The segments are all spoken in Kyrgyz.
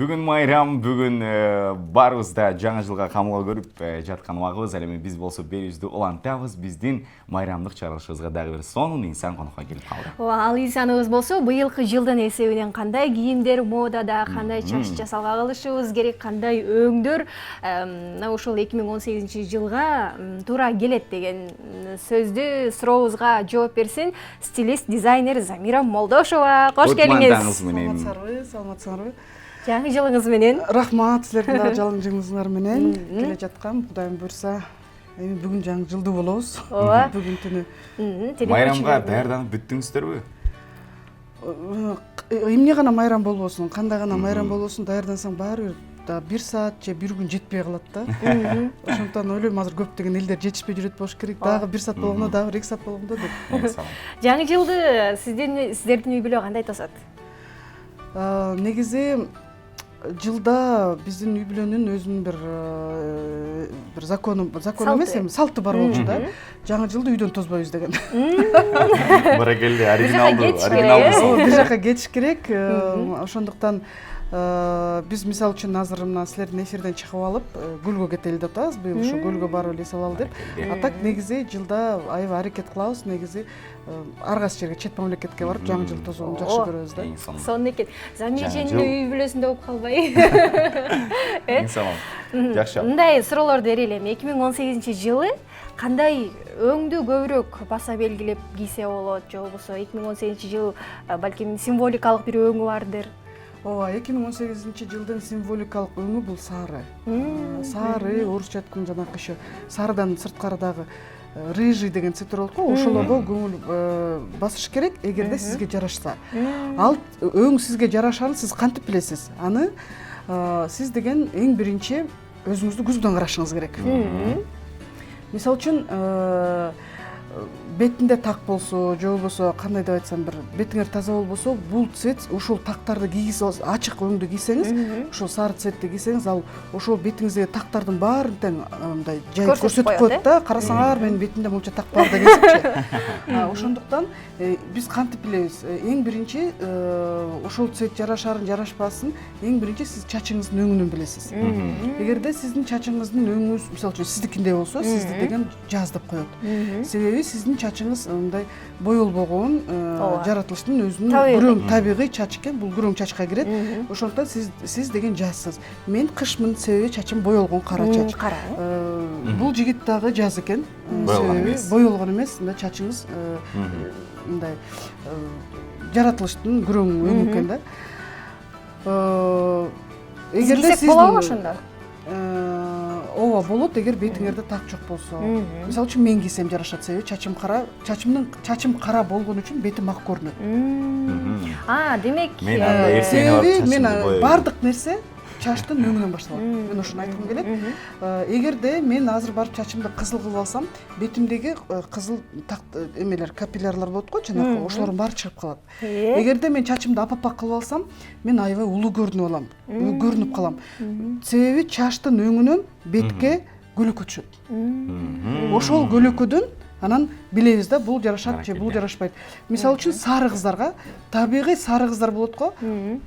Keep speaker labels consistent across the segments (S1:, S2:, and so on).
S1: Бүгін майрам, бүгін барыбызда жаңа жылға камылга көрүп жаткан убагыбыз. Ал эми биз болсо берүүбүздү улантабыз. Биздин майрамдык чыгарылышыбызга дагы бир сонун инсан конокко келип калды.
S2: Ал инсаныбыз болсо быйылкы жылдын эсебинен кандай кийимдер модада, кандай чач жасалга кылышыбыз керек, кандай өңдөр ушул 2018-жылга туура келет деген сөздү сурообузга жооп берсин стилист, дизайнер Замира Молдошова. Кош келиңиз.
S3: Саламатсыңарбы?
S2: Жаңы жылыңыз менен.
S3: Рахмат, силердин дагы жаңы жылыңыздар менен келе жаткан. Кудайым буйрса, эми бүгүн жаңы жылдуу болобуз.
S2: Ооба.
S3: Бүгүн түнү.
S1: Майрамга даярданып бүттүңүздөрбү?
S3: Эмне гана майрам болбосун, кандай гана майрам болбосун, даярдансаң баары бир 1 саат же 1 күн жетпей калат да. Ошондон ойлойм, азыр көптөгөн элдер жетишпей жүрөт болуш керек. Дагы 1 саат болгондо, дагы 2 саат болгондо деп.
S2: Жаңы жылды сиздердин үй бүлө кандай тосот?
S3: Негизи жылда биздин үй бүлөнүн өзүнүн бир закону эмес, эми салты бар болчу да. Жаңы жылды үйдөн тозбойбуз деген.
S1: Баракелде, оригиналдуу.
S3: Бир жака кетиш керек. Ошондуктан биз мисалы үчүн азыр мына силердин эфирден чыгып алып, көлгө кетели деп атабыз. Быйыл ушу көлгө барып эле салалы деп. А так негизи жылда аябай аракет кылабыз. Негизи ар кайсы жерге, чет мамлекетке барып жаңы жыл тосууну жакшы көрөбүз да.
S2: Сонун экен. Замир эженин үй бүлөсүндө болуп калбай.
S1: Жакшы.
S2: Мындай суроолорду берели эми. 2018-жылы кандай өңдү көбүрөөк баса белгилеп кийсе болот, же болбосо 2018-жыл балким символикалык бир өңү бардыр.
S3: Ооба, 2018-жылдын символикалык өңү бул сары. Сары, орусча айтканда жанакы ошо сарыдан сырткарыдагы рыжий деген цвет болот го, ошолорго көңүл басыш керек, эгерде сизге жарашса. Ал өң сизге жарашанын сиз кантип билесиз? Аны сиз деген эң биринчи өзүңүздү көзбүдөн карашыңыз керек. Мисалы үчүн бетинде так болсо, же болбосо кандай деп айтсам, бир бетиңер таза болбосо, бул цвет ошол тактарды кийгизип, ачык өңдү кийсеңиз, ошол сары цветти кийсеңиз, ал ошол бетиңиздеги тактардын баарын тең мындай жайып көрсөтүп коет да. Карасаңар, менин бетимде мынча так бар дегенсипчи. Ошондуктан биз кантип билебиз? Эң биринчи ошол цвет жарашарын, жарашпасын, эң биринчи сиз чачыңыздын өңүнөн билесиз. Эгерде сиздин чачыңыздын өңүңүз, мисалы үчүн сиздикиндей болсо, сизди деген жаз деп коет. Себеби сиздин чачыңыз мындай боелбогон, жаратылыштын өзүнүн күрөң табигый чач экен, бул күрөң чачка кирет. Ошондуктан сиз деген жазсыз. Мен кышмын, себеби чачым боелгон кара чач. Бул жигит дагы жаз экен, себеби боелгон эмес, мындай чачыңыз мындай жаратылыштын күрөң өңү экен да.
S2: Эгерде сиз болобу ошондо?
S3: Ооба, болот, эгер бетиңерде так жок болсо. Мисалы үчүн мен кийсем жарашат, себеби чачым кара, чачым кара болгон үчүн бетим ак көрүнөт.
S2: Демек,
S3: себеби мен бардык нерсе чачтын өңүнөн башталат. Мен ошону айткым келет. Эгерде мен азыр барып чачымды кызыл кылып алсам, бетимдеги кызыл эмелер, капиллярлар болот го, жанакы, ошолордун баары чыгып калат. Эгерде мен чачымды апапак кылып алсам, мен аябай улуу көрүнүп алам, көрүнүп калам. Себеби чачтын өңүнөн бетке көлөкө түшөт. Ошол көлөкөдөн анан билебиз да, бул жарашат же бул жарашпайт. Мисалы үчүн сары кыздарга, табигый сары кыздар болот го,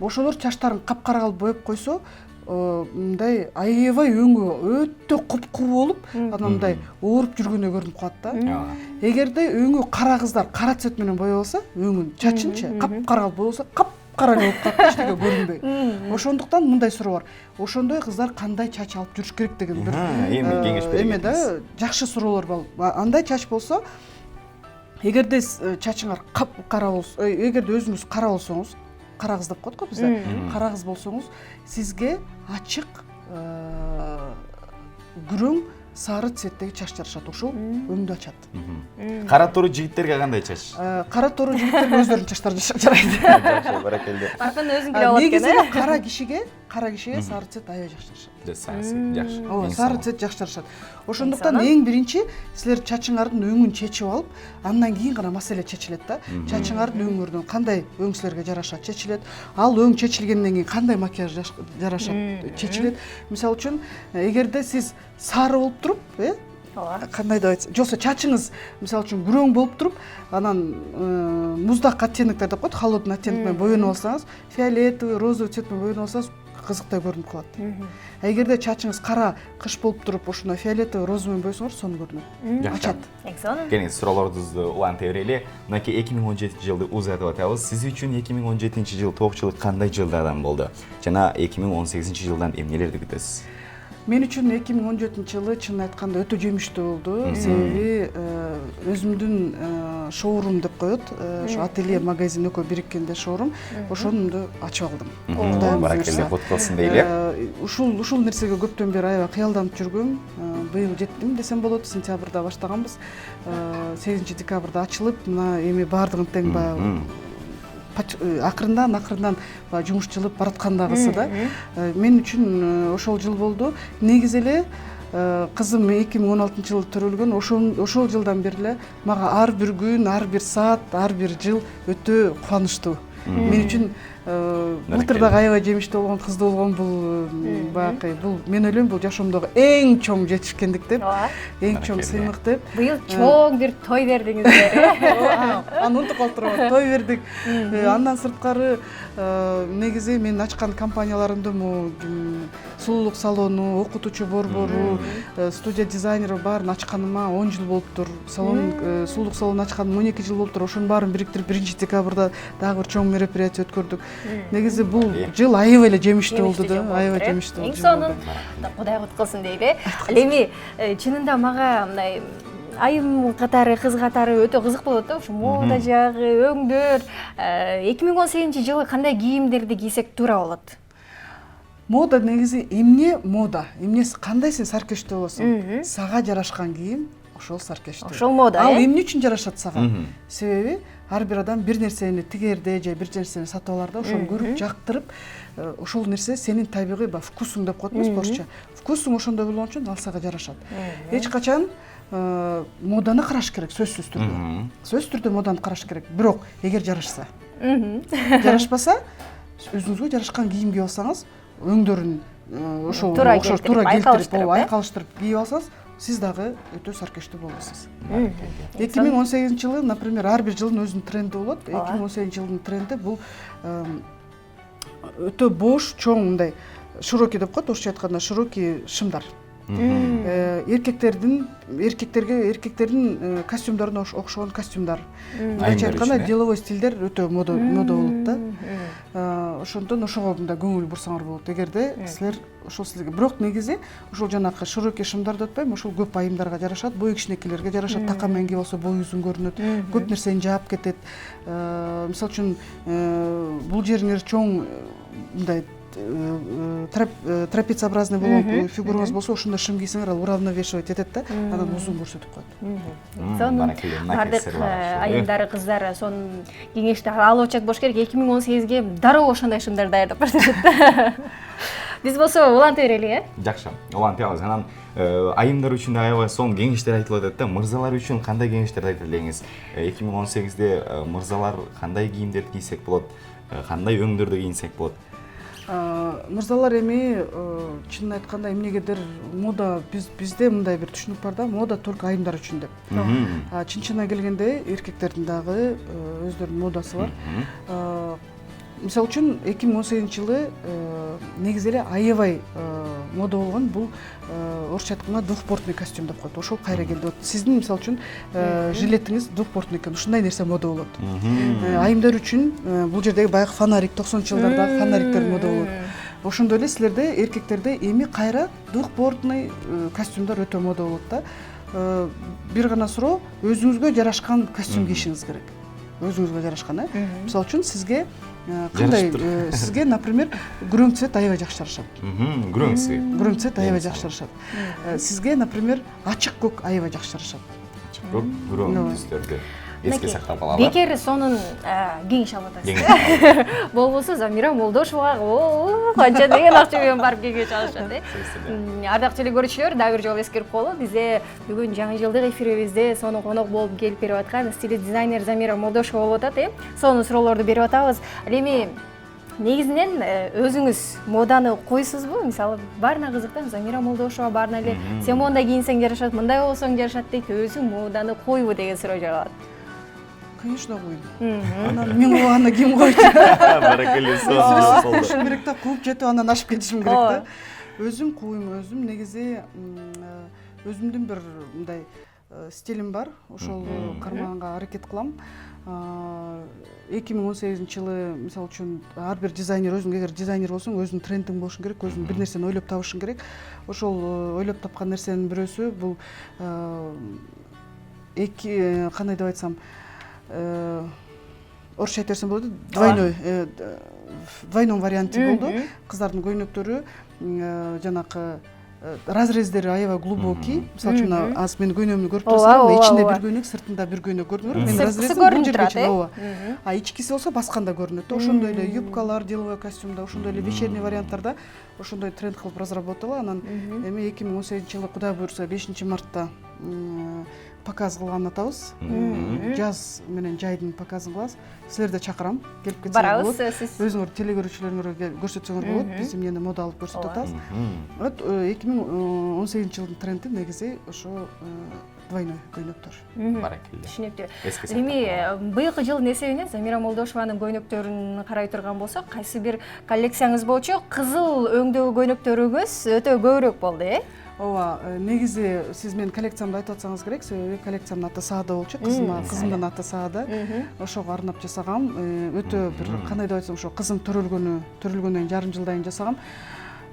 S3: ошолор чачтарын капкара кылып боеп койсо, мындай аябай өңү өтө куп-куу болуп, анан мындай ооруп жүргөндөй көрүнүп калат да. Эгерде өңү кара кыздар кара цвет менен боеболсо, өңүн чачынчы капкара кылып боеболсо, капкара болуп калат, эчтеке көрүнбөй. Ошондуктан мындай суроо бар. Ошондой кыздар кандай чач алып жүрүш керек деген бир
S1: кеңеш берет.
S3: Эме да, жакшы суроолор бар. Андай чач болсо, эгерде чачыңар капкара болсо, эгерде өзүңүз кара болсоңуз, кара кыз деп коет го бизде. Кара кыз болсоңуз, сизге ачык күрөң сары цветтеги чач жарашат, ошол өңдү ачат.
S1: Кара тору жигиттерге кандай чач?
S3: Кара тору жигиттерге өздөрүнүн чачтары жарайт.
S1: Жакшы, баракелде.
S2: Аркын өзүң билип алат экен.
S3: Негизи кара кишиге сары цвет аябай жакшы жарашат.
S1: Жакшы.
S3: Ооба, сары цвет жакшы жарашат. Ошондуктан эң биринчи силер чачыңардын өңүн чечип алып, андан кийин гана маселе чечилет да. Чачыңардын өңүрдөн кандай өң силерге жарашат, чечилет. Ал өң чечилгенден кийин кандай макияж жарашат, чечилет. Мисалы үчүн, эгерде сиз сары болуп туруп, кандай деп айтсам, жоксо чачыңыз мисалы үчүн күрөң болуп туруп, анан муздак оттенектер деп коет, холодный оттенок менен боенуп алсаңыз, фиолетовый, розовый цвет менен боенуп алсаңыз, кызыктай көрүнүп калат. Эгерде чачыңыз кара кыш болуп туруп ушуна фиолетовый роза менен боесоңор сонун көрүнөт. Ачат.
S1: Кene суроолорубузду улантып берели. Мынакей 2017 жылды узатып атабыз. Сиз үчүн 2017 жыл тоокчулук кандай жылдардан болду? Жана 2018 жылдан эмнелерди күтөсүз?
S3: Мен үчүн 2017 жылы чын айтканда өтө жемиштүү болду. Себеби өзүмдүн шоурум деп коет. Ошо ателье, магазин экөө бириккенде шоурум. Ошону ачып алдым.
S1: Баракелде, кут болсун дейли.
S3: Ушул нерсеге көптөн бери аябай кыялданып жүргөм. Быйыл жеттим десем болот. Сентябрда баштаганбыз. 8 декабрда ачылып, мына эми баардыгын тең баягы акырындан баягы жумушчулуп бараткандагысы да. Мен үчүн ошол жыл болду. Негизи эле кызым 2016 жылы төрөлгөн. Ошол жылдан бери эле мага ар бир күн, ар бир саат, ар бир жыл өтө кубанычтуу. Мен үчүн былтырдагы аябай жемиштүү болгон, кыздуу болгон бул баягы бул мен ойлойм бул жашоомдогу эң чоң жетишкендик деп, эң чоң сыймык деп.
S2: Быйыл чоң бир той бердиңиздер.
S3: Аны унутуп калыптырмын. Той бердик. Андан сырткары негизи мен ачкан компанияларымды сулуулук салону, окутуучу борбору, студия дизайнери баарын ачканыма 10 жыл болуптур. Сулуулук салонун ачканыма 12 жыл болуптур. Ошонун баарын бириктирип 1 декабрда дагы бир чоң мероприятие өткөрдүк. Негизи бул жыл аябай эле жемиштүү болду да, аябай жемиштүү болду.
S2: Эң сонун Кудай куткулсун дейли. Ал эми чынында мага мындай айым катары, кыз катары өтө кызык болот да. Ушу мода жагы, өңдөр. 2018 жылы кандай кийимдерди кийсек туура болот?
S3: Мода негизи эмне мода? Эмнеси кандай сен саркештүү болосуң? Сага жарашкан кийим ошол саркештүү.
S2: Ошол мода.
S3: Ал эмне үчүн жарашат сага? Себеби ар бир адам бир нерсени тигерде же бир нерсени сатып алар да, ошону көрүп, жактырып, ошол нерсе сенин табигый вкусуң деп коет эмеспи орусча. Вкусуң ошондой болгон үчүн ал сага жарашат. Эч качан моданы караш керек, сөзсүз түрдө. Сөзсүз түрдө моданы караш керек. Бирок эгер жарашса, жарашпаса, өзүңүзгө жарашкан кийим кийип алсаңыз, өңдөрүн ошол окшош туура келтирип, айкалыштырып кийип алсаңыз, сиз дагы өтө саркештүү болосуз. 2018 жылы, например, ар бир жылдын өзүнүн тренди болот. 2018 жылдын тренди бул өтө бош, чоң мындай широкий деп коет, орусча айтканда широкий шымдар. Эркектердин костюмдарына окшогон костюмдар. Айча айтканда деловой стилдер өтө мода болот да. Ошондон ошого мындай көңүл бурсаңар болот. Эгерде силер ошол силерге, бирок негизи ошол жанакы широкий шымдар деп атпайм, ошол көп айымдарга жарашат, бой кичинекейлерге жарашат, така менен кийип алса бой uzun көрүнөт, көп нерсени жаап кетет. Мисалы үчүн бул жериңер чоң мындай трапециобразный болгон фигураңыз болсо, ошондой шым кийсеңер ал уравновешивать этет да, анан узун көрсөтүп коет.
S2: Бардык айымдары, кыздары сонун кеңешти алып отчак болуш керек. 2018ге дароо ошондой шымдар даярдап көрсөтөт да. Биз болсо улантып берели,
S1: Жакшы, улантабыз. Анан айымдар үчүн аябай сонун кеңештер айтылып атат да. Мырзалар үчүн кандай кеңештерди айтып элеңиз? 2018де мырзалар кандай кийимдерди кийсек болот? Кандай өңдөрдө кийинсек болот?
S3: Мырзалар эми чынын айтканда эмнегедир мода бизде мындай бир түшүнүк бар да, мода только айымдар үчүн деп. Чын-чынына келгенде эркектердин дагы өздөрүнүн модасы бар. Мисалы үчүн 2018 жылы негизи эле аябай мода болгон бул орусча айтканда двухпортный костюм деп коет. Ошол кайра келди. Сиздин мисалы үчүн жилетиңиз двухпортный экен. Ушундай нерсе мода болот. Айымдар үчүн бул жердеги баягы фонарик 90-жылдардагы фонариктер мода болот. Ошондой эле силерде эркектерде эми кайра двухпортный костюмдар өтө мода болот да. Бир гана суроо, өзүңүзгө жарашкан костюм кийишиңиз керек. Өзүңүзгө жарашкан, мисалы үчүн сизге кандай, сизге, например, күрөң цвет аябай жакшы жарашат. Күрөң цвет аябай жакшы жарашат. Сизге, например, ачык көк аябай жакшы жарашат.
S1: Ачык көк, күрөң түстөрдү эске сактап алалы.
S2: Бекер сонун кеңеш алып атасыз. Болбосо Замира Молдошевага канча деген акча менен барып кеңеш алышат. Ардактуу көрүүчүлөр, дагы бир жолу эскерип коелу. Бизде бүгүн жаңы жылдык эфирибизде сонун конок болуп келип берип аткан стилист дизайнер Замира Молдошева болуп атат. Сонун суроолорду берип атабыз. Ал эми негизинен өзүңүз моданы койсузбу? Мисалы, баарына кызыктан Замира Молдошева баарына эле сен мондай кийинсең жарашат, мындай болсоң жарашат дейт, өзүң моданы койбу деген суроо жагат.
S3: конечно куйм. Анан мен кубаганда ким койчу?
S1: Баракелде, сөзүңүз болду.
S3: Кушум керек да, кууп жетип анан ашып кетишим керек да. Өзүм кууйм, өзүм негизи өзүмдүн бир мындай стилим бар. Ошол кармаганга аракет кылам. 2018-жылы мисалы үчүн ар бир дизайнер өзүң эгер дизайнер болсоң өзүнүн трендиң болушуң керек, өзүң бир нерсени ойлоп табышың керек. Ошол ойлоп тапкан нерсенин бирөөсү бул кандай деп айтсам, орусча айта берсем болот, двойной варианты болду. Кыздардын көйнөктөрү жанакы разрездери аябай глубокий. Мисалы үчүн азыр менин көйнөгүмдү көрүп турсаңар, ичинде бир көйнөк, сыртында бир көйнөк көрүнүп турат. Менин разрезим бул жерге чейин, ооба. А ичкиси болсо басканда көрүнөт. Ошондой эле юбкалар, деловой костюмда, ошондой эле вечерний варианттарда ошондой тренд кылып разработала. Анан эми 2018-жылы Кудай буйрса 5-мартта показ кылган атабыз. Жаз менен жайдын показын кылабыз. Силерди чакырам, келип кетсеңер болот. Өзүңөр телегөрүүчүлөрүңөргө көрсөтсөңөр болот. Биз эмнени мода алып көрсөтүп атабыз. Вот 2018-жылдын тренди негизи ошо двойной көйнөктөр.
S1: Баракелде.
S2: Түшүнүктүү. Эми быйылкы жылдын эсебинен Замира Молдошеванын көйнөктөрүн карай турган болсок, кайсы бир коллекцияңыз боюнча кызыл өңдөгү көйнөктөрүңүз өтө көбүрөөк болду,
S3: Ооба, негизи сиз менин коллекциямды айтып атсаңыз керек, себеби коллекциямдын аты Саада болчу, кызымдын аты Саада. Ошого арнап жасагам. Өтө бир кандай деп айтсам, ошо кызым төрөлгөндөн жарым жылдан кийин жасагам.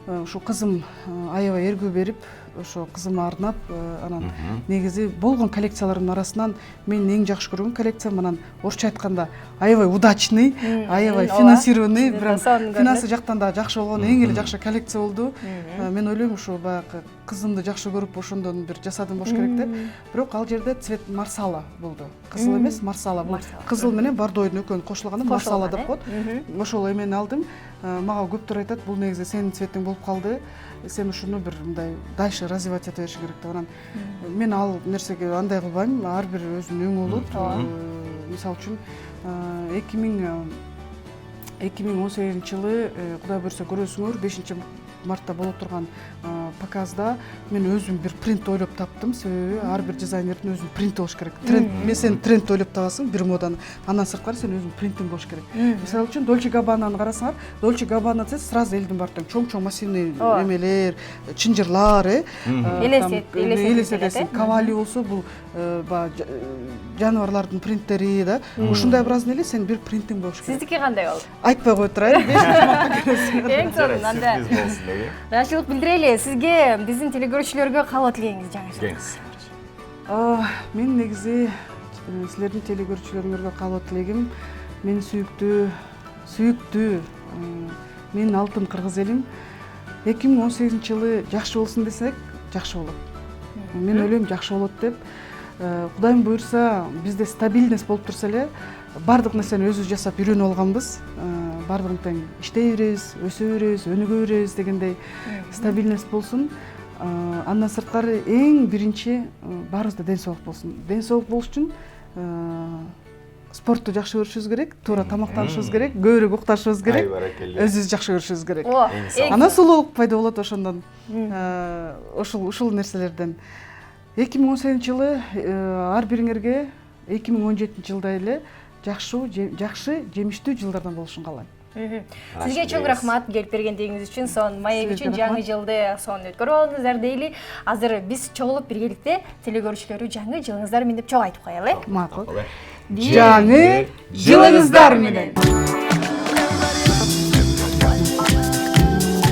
S3: Ошо кызым аябай эргүү берип, ошо кызыма арнап, анан негизи болгон коллекциялардын арасынан мен эң жакшы көргөн коллекциям, анан орусча айтканда аябай удачный, аябай финансированный, финансы жактан да жакшы болгон эң эле жакшы коллекция болду. Мен ойлойм, ошо баягы кызымды жакшы көрүп, ошондон бир жасадым болуш керек деп. Бирок ал жерде цвет марсала болду. Кызыл эмес, марсала болду. Кызыл менен бордойдун экөөнү кошулганда марсала деп коет. Ошол эмени алдым. Мага көптөр айтат, бул негизи сенин цветиң болуп калды. Сен ушуну бир мындай дальше развивать эте беришиң керек деп. Анан мен ал нерсеге андай кылбайм. Ар бир өзүнүн өңү болот. Мисалы үчүн 2018-жылы Кудай буйрса көрөсүңөр 5-мартта боло турган показда мен өзүм бир принт ойлоп таптым. Себеби ар бир дизайнердин өзүнүн принти болуш керек. Тренд, мен сен тренд ойлоп табасың, бир моданы. Андан сырткары сен өзүнүн принтиң болуш керек. Мисалы үчүн Dolce Gabbana'ны карасаңар, Dolce Gabbana десе сразу элдин баардыгы чоң массивный эмелер, чынжырлар, элестетесиң. Cavalli болсо бул жаныбарлардын принттери да. Ушундай образный эле сен бир принтиң болуш керек.
S2: Сиздики кандай болду?
S3: Айтпай кой турайын. 5-мартта көрөсүңөр.
S2: Эң сонун анда. Даачылык билдирели. Сизге биздин телегөрүүчүлөргө каалоо тилейиңиз жаңы жылда.
S3: Мен негизи силердин телегөрүүчүлөрүңөргө каалоо тилегим, мен сүйүктүү мен алтын кыргыз элим 2018-жылы жакшы болсун десек, жакшы болот. Мен ойлойм жакшы болот деп. Кудайым буйрса, бизде стабильность болуп турса эле, бардык нерсени өзүбүз жасап үйрөнүп алганбыз. Бардыгын тең иштей беребиз, өсө беребиз, өнүгө беребиз дегендей стабильность болсун. Андан сырткары эң биринчи баарыбызда ден соолук болсун. Ден соолук болуш үчүн спортту жакшы көрүшүбүз керек, туура тамактанышыбыз керек, көбүрөөк укташыбыз керек, өзүбүздү жакшы көрүшүбүз керек. Анан сулуулук пайда болот ошондон. Ушул нерселерден 2018-жылы ар бириңерге 2017-жылдай эле жакшы, жемиштүү жылдардан болушун каалайм.
S2: Сизге чоң рахмат келип бергендигиңиз үчүн, сон маек үчүн жаңы жылды сонун өткөрүп алыңыздар дейли. Азыр биз чогулуп биргеликте телегөрүүчүлөргө жаңы жылыңыздар менен деп чогуу айтып коелу.
S3: Макул. Жаңы жылыңыздар менен.